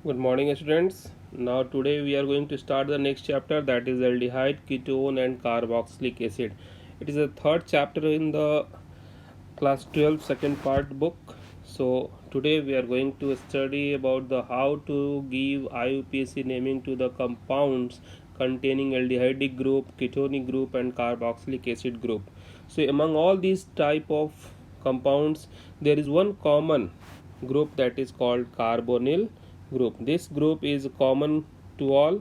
Good morning, students. Now, today we are going to start the next chapter, that is aldehyde, ketone, and carboxylic acid. It is the third chapter in the class 12 second part book. So, today we are going to study about the how to give IUPAC naming to the compounds containing aldehydic group, ketonic group, and carboxylic acid group. So, among all these type of compounds, there is one common group that is called carbonyl group. This group is common to all.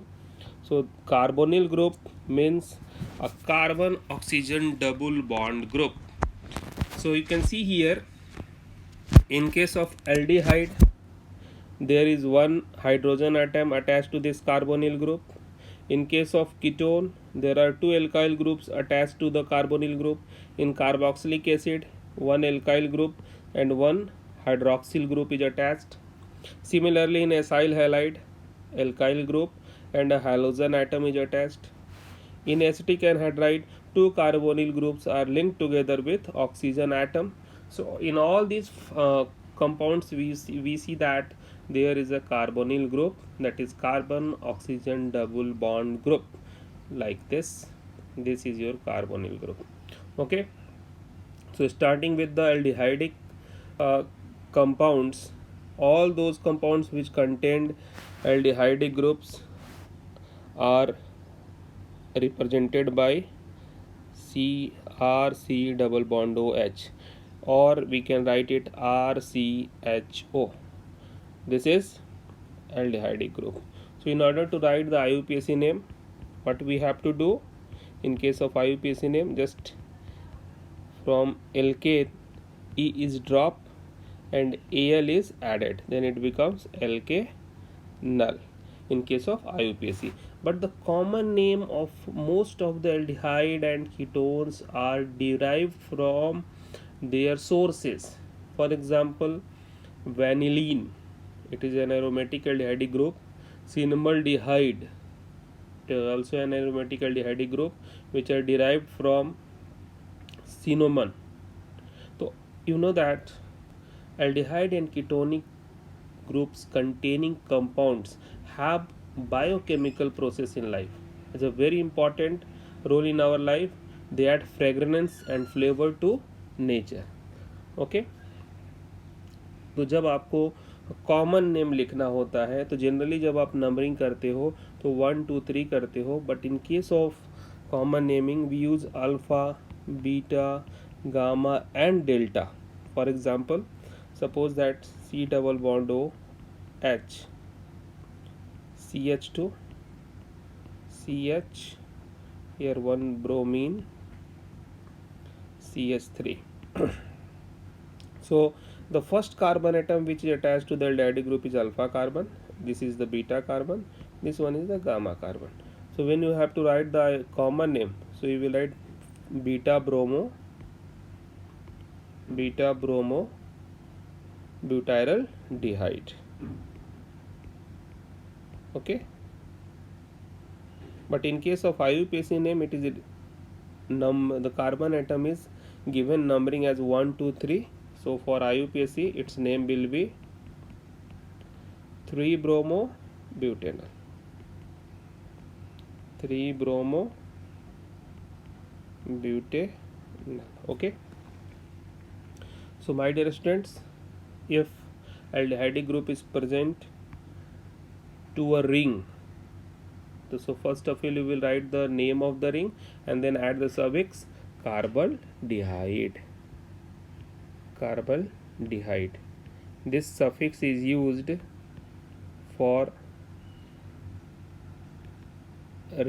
So carbonyl group means a carbon oxygen double bond group. So you can see here, in case of aldehyde, there is one hydrogen atom attached to this carbonyl group. In case of ketone, there are two alkyl groups attached to the carbonyl group. In carboxylic acid, one alkyl group and one hydroxyl group is attached. Similarly, in acyl halide, alkyl group and a halogen atom is attached. In acetic anhydride, two carbonyl groups are linked together with oxygen atom. So, in all these compounds, we see that there is a carbonyl group, that is carbon oxygen double bond group, like this. This is your carbonyl group. Okay. So, starting with the aldehydic uh, compounds, all those compounds which contained aldehydic groups are represented by CRC double bond OH, or we can write it RCHO. This is aldehydic group. So in order to write the IUPAC name, what we have to do in case of IUPAC name, just from LK E is drop and Al is added, then it becomes LK null in case of IUPAC. But the common name of most of the aldehyde and ketones are derived from their sources. For example, vanillin, it is an aromatic aldehydic group. Cinnamaldehyde, it is also an aromatic aldehydic group, which are derived from cinnamon. So you know that aldehyde and ketonic groups containing compounds have biochemical process in life. It's a very important role in our life. They add fragrance and flavor to nature. Okay. तो जब आपको common name लिखना होता है तो generally जब आप numbering करते हो तो 1 2 3 करते हो, but in case of common naming we use alpha, beta, gamma and delta. For example, suppose that C double bond O H, CH2, CH, here one bromine, CH3. So the first carbon atom which is attached to the aldehyde group is alpha carbon. This is the beta carbon. This one is the gamma carbon. So when you have to write the common name, so you will write beta bromo butyryl dehyde. Okay. But in case of IUPAC name, it is the carbon atom is given numbering as 1 2 3. So for IUPAC, its name will be 3-bromo butanol. 3-bromo butanol. Okay. So my dear students, if aldehydic group is present to a ring, so first of all you will write the name of the ring and then add the suffix carbaldehyde. This suffix is used for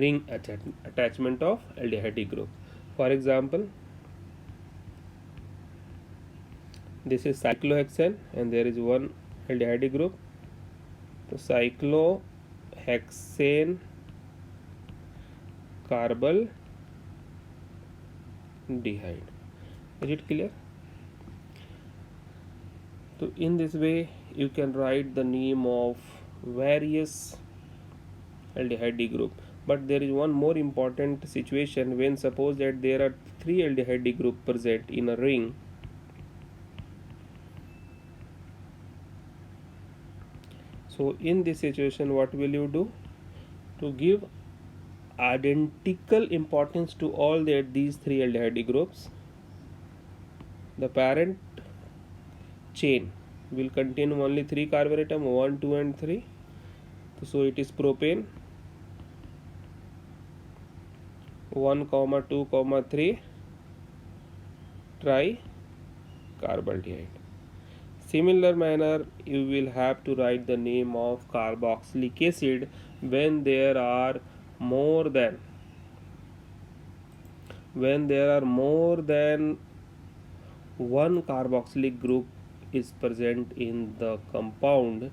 ring attachment of aldehydic group. For example, this is cyclohexane and there is one aldehydic group. So cyclohexane carbaldehyde. Is it clear? So in this way you can write the name of various aldehyde group. But there is one more important situation when suppose that there are 3 aldehyde group present in a ring. So in this situation, what will you do? To give identical importance to all these three aldehyde groups, the parent chain will contain only three carbon atom, 1, 2 and 3. So it is propane 1, 2, 3 tricarbaldehyde. Similar manner, you will have to write the name of carboxylic acid when there are more than one carboxylic group is present in the compound,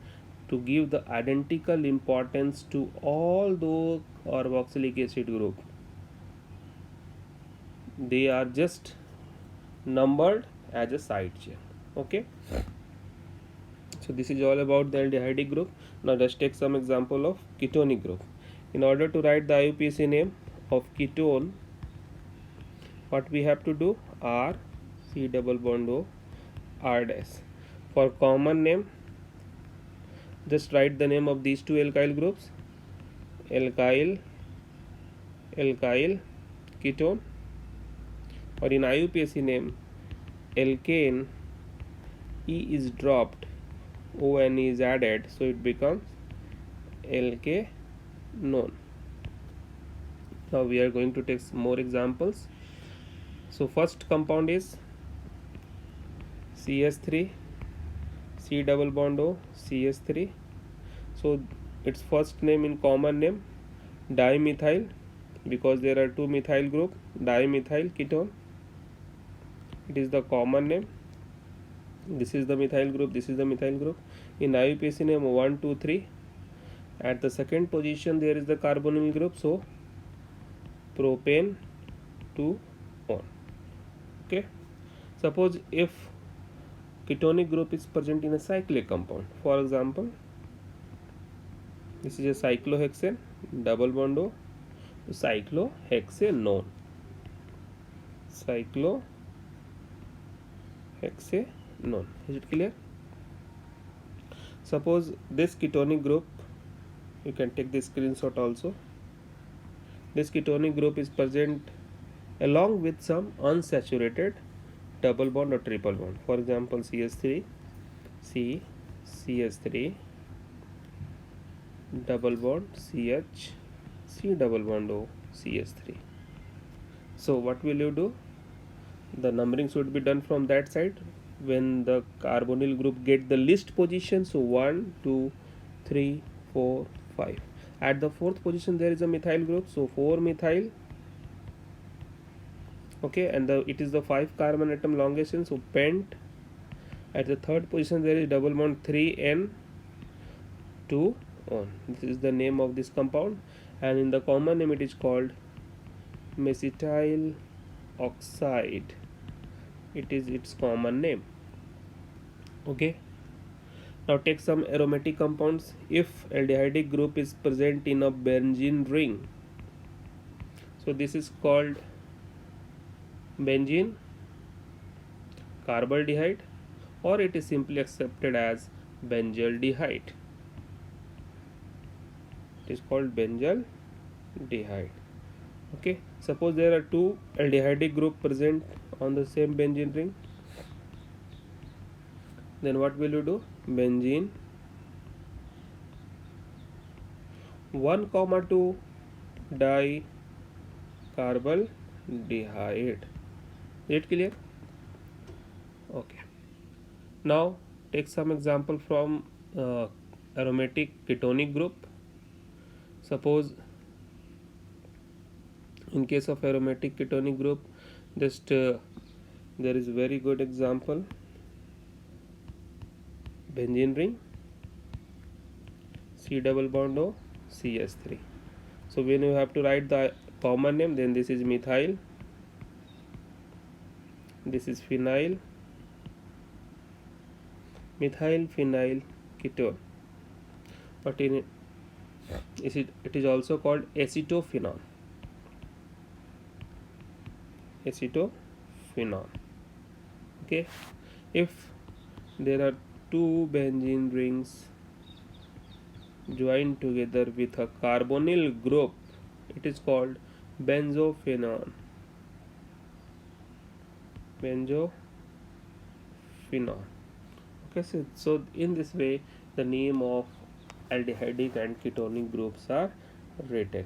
to give the identical importance to all those carboxylic acid group. They are just numbered as a side chain. Okay, so this is all about the aldehyde group. Now let's take some example of ketonic group. In order to write the IUPAC name of ketone, what we have to do? R C double bond O R dash. For common name, just write the name of these two alkyl groups: alkyl ketone. Or in IUPAC name, alkane, E is dropped, ON is added, so it becomes alkanone. Now we are going to take some more examples. So first compound is CS3, C double bond O, CS3. So its first name in common name, dimethyl, because there are two methyl group, dimethyl ketone. It is the common name. This is the methyl group, this is the methyl group. In IUPAC name 1, 2, 3. At the second position there is the carbonyl group, so propane 2 on. Okay, suppose if ketonic group is present in a cyclic compound, for example this is a cyclohexane, double bond O, cyclohexanone, cyclohexanone. Is it clear? Suppose this ketonic group, you can take this screenshot also. This ketonic group is present along with some unsaturated double bond or triple bond. For example, CS3, CS3, double bond CH, C double bond O, CS3. So what will you do? The numbering should be done from that side. When the carbonyl group get the least position, so 1, 2, 3, 4, 5. At the fourth position there is a methyl group, so 4 methyl. Okay, and it is the 5 carbon atom longation, so pent. At the third position there is double bond 3N 2 on. This is the name of this compound, and in the common name it is called mesetyl oxide. It is its common name. Okay, now take some aromatic compounds. If aldehyde group is present in a benzene ring, so this is called benzene carbaldehyde, or it is simply accepted as benzaldehyde. It is called benzaldehyde. Okay, suppose there are two aldehyde group present on the same benzene ring, then what will you do? Benzene 1, 2 dicarbondehyde. Is it clear? Okay, now take some example from aromatic ketonic group. Suppose in case of aromatic ketonic group, just there is very good example: benzene ring, C double bond O, CS3. So when you have to write the common name, then this is methyl, this is phenyl, methyl phenyl ketone, but it is also called acetophenone. Okay, if there are two benzene rings join together with a carbonyl group, it is called benzophenone. Benzophenone. Okay, so in this way the name of aldehydic and ketonic groups are written.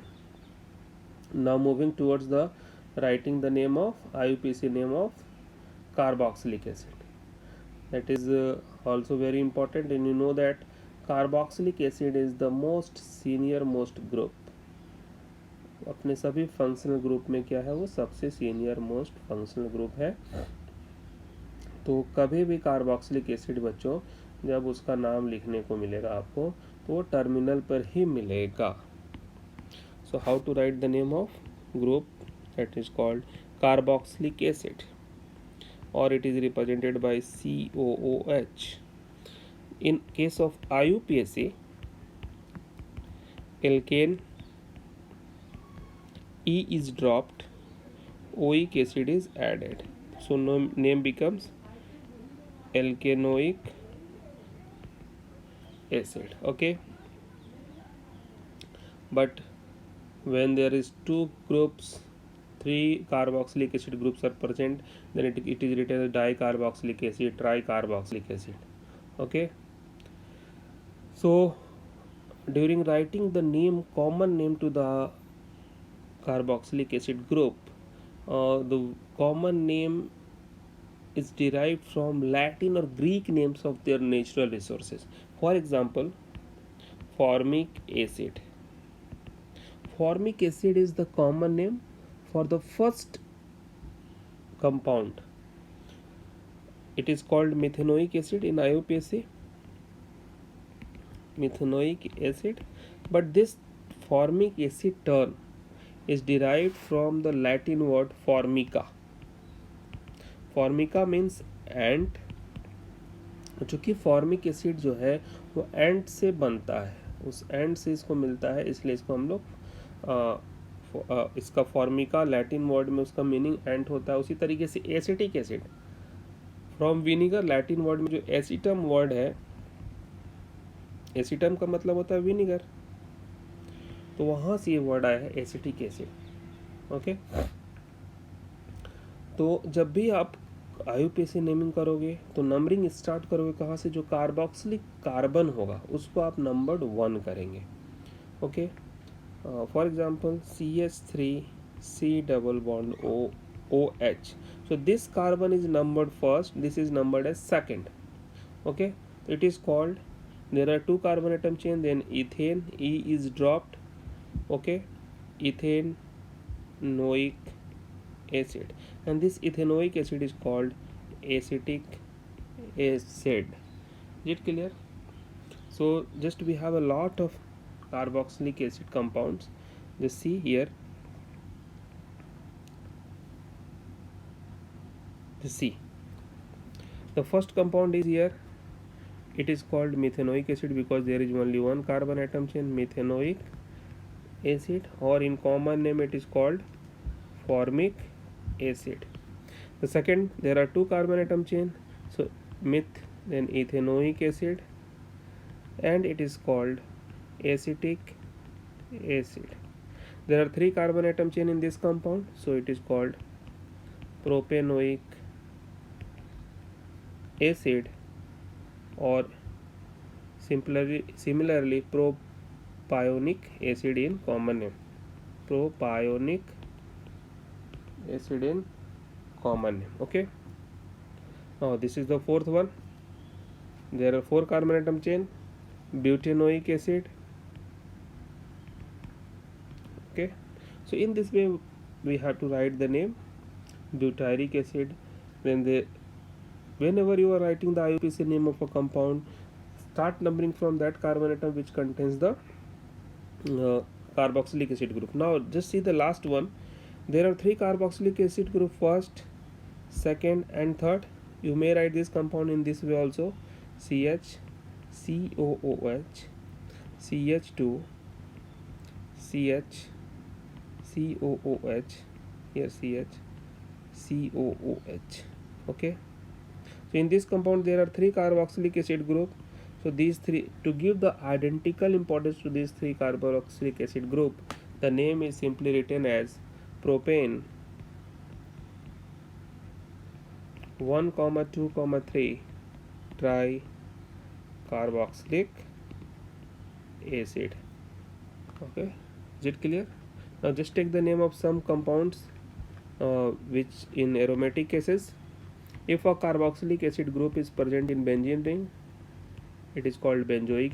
Now moving towards the writing the name of IUPAC name of carboxylic acid. That is also very important, and you know that carboxylic acid is the most senior most group. अपने सभी functional group में क्या है, वो सबसे senior most functional group है. तो कभी भी कार्बोक्सिलिक एसिड बच्चों जब उसका नाम लिखने को मिलेगा आपको तो वो टर्मिनल पर ही मिलेगा. So how to write the name of group, that is called carboxylic acid, or it is represented by COOH. In case of IUPAC, alkane E is dropped, oic acid is added. So name becomes alkanoic acid. Okay, but when there is two groups, three carboxylic acid groups are present, then it is written as dicarboxylic acid, tricarboxylic acid. Okay, so during writing the name, common name to the carboxylic acid group, the common name is derived from Latin or Greek names of their natural resources. For example, formic acid. Formic acid is the common name for the first compound. It is called methanoic acid in IUPAC. Methanoic acid, but this formic acid term is derived from the Latin word formica. Formica means ant. चूँकि formic acid जो है वो एंट से बनता है, उस एंट से इसको मिलता है, इसलिए इसको हम लोग इसका फॉर्मिका लैटिन वर्ड में उसका मीनिंग एंट होता है. उसी तरीके से acetic acid from vinegar, Latin word में जो एसिटम वर्ड है, एसिटम का मतलब होता है विनीगर, तो वहाँ से ये वर्ड आया है एसिटिक एसिड. ओके, तो जब भी आप IUPAC नेमिंग करोगे तो नंबरिंग स्टार्ट करोगे कहाँ से, जो कार्बोक्सिलिक कार्बन होगा उसको आप नंबर्ड 1 करेंगे. Okay, for example CH3C double bond OH. So this carbon is numbered first, this is numbered as second. Okay, it is called, there are two carbon atom chain, then ethane, E is dropped. Okay, ethanoic acid, and this ethanoic acid is called acetic acid. Is it clear? So just we have a lot of carboxylic acid compounds. Just see here, see the first compound is here, it is called methanoic acid because there is only one carbon atom chain, methanoic acid, or in common name it is called formic acid. The second, there are two carbon atom chain, so meth, then ethanoic acid, and it is called acetic acid. There are three carbon atom chain in this compound, so it is called propanoic acid, or similarly propionic acid in common name. Propionic acid in common name. Okay, now this is the fourth one. There are four carbon atom chain, butanoic acid. Okay, so in this way we have to write the name butyric acid. Whenever you are writing the IUPAC name of a compound, start numbering from that carbon atom which contains the carboxylic acid group. Now just see the last one. There are three carboxylic acid group, first, second and third. You may write this compound in this way also, CH, COOH, CH2, CH, COOH, here CH, COOH. Okay, so in this compound there are three carboxylic acid group. So these three, to give the identical importance to these three carboxylic acid group, the name is simply written as propane 1, 2, 3 tricarboxylic acid. Okay, is it clear? Now just take the name of some compounds which in aromatic cases, if a carboxylic acid group is present in benzene ring, it is called benzoic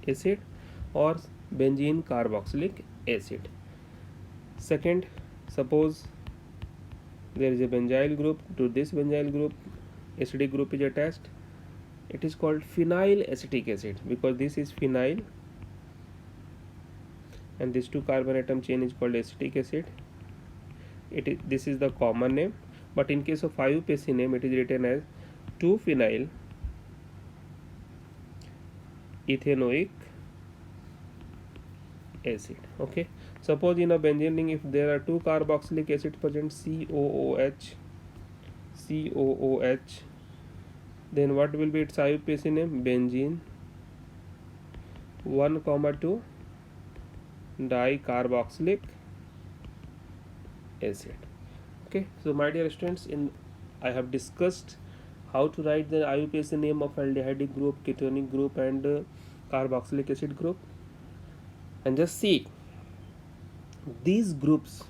acid or benzene carboxylic acid. Second, suppose there is a benzyl group, to this benzyl group acidic group is attached, it is called phenyl acetic acid, because this is phenyl and this 2 carbon atom chain is called acetic acid. This is the common name, but in case of IUPAC name it is written as 2-phenyl ethanoic acid. Okay, suppose in a benzene ring if there are 2 carboxylic acid present, COOH, then what will be its IUPAC name? Benzene 1, 2 dicarboxylic acid. Okay, so my dear students, I have discussed how to write the IUPAC name of aldehydic group, ketonic group and carboxylic acid group. And just see, these groups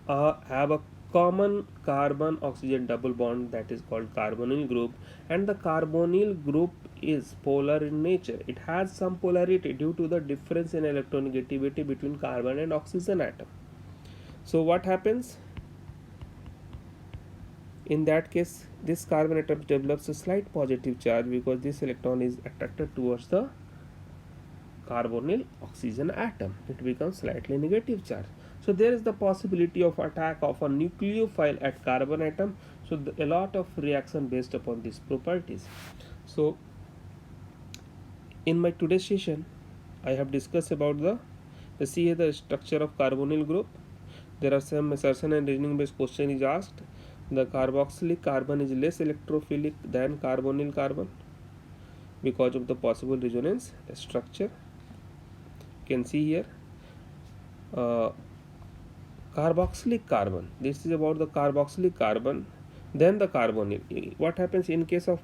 have a common carbon oxygen double bond, that is called carbonyl group, and the carbonyl group is polar in nature. It has some polarity due to the difference in electronegativity between carbon and oxygen atom. So what happens in that case? This carbon atom develops a slight positive charge because this electron is attracted towards the carbonyl oxygen atom. It becomes slightly negative charge. So there is the possibility of attack of a nucleophile at carbon atom. So a lot of reaction based upon these properties. So in my today's session, I have discussed about the structure of carbonyl group. There are some assertion and reasoning based question is asked. The carboxylic carbon is less electrophilic than carbonyl carbon because of the possible resonance structure. You can see here carboxylic carbon. This is about the carboxylic carbon, then the carbonyl. What happens in case of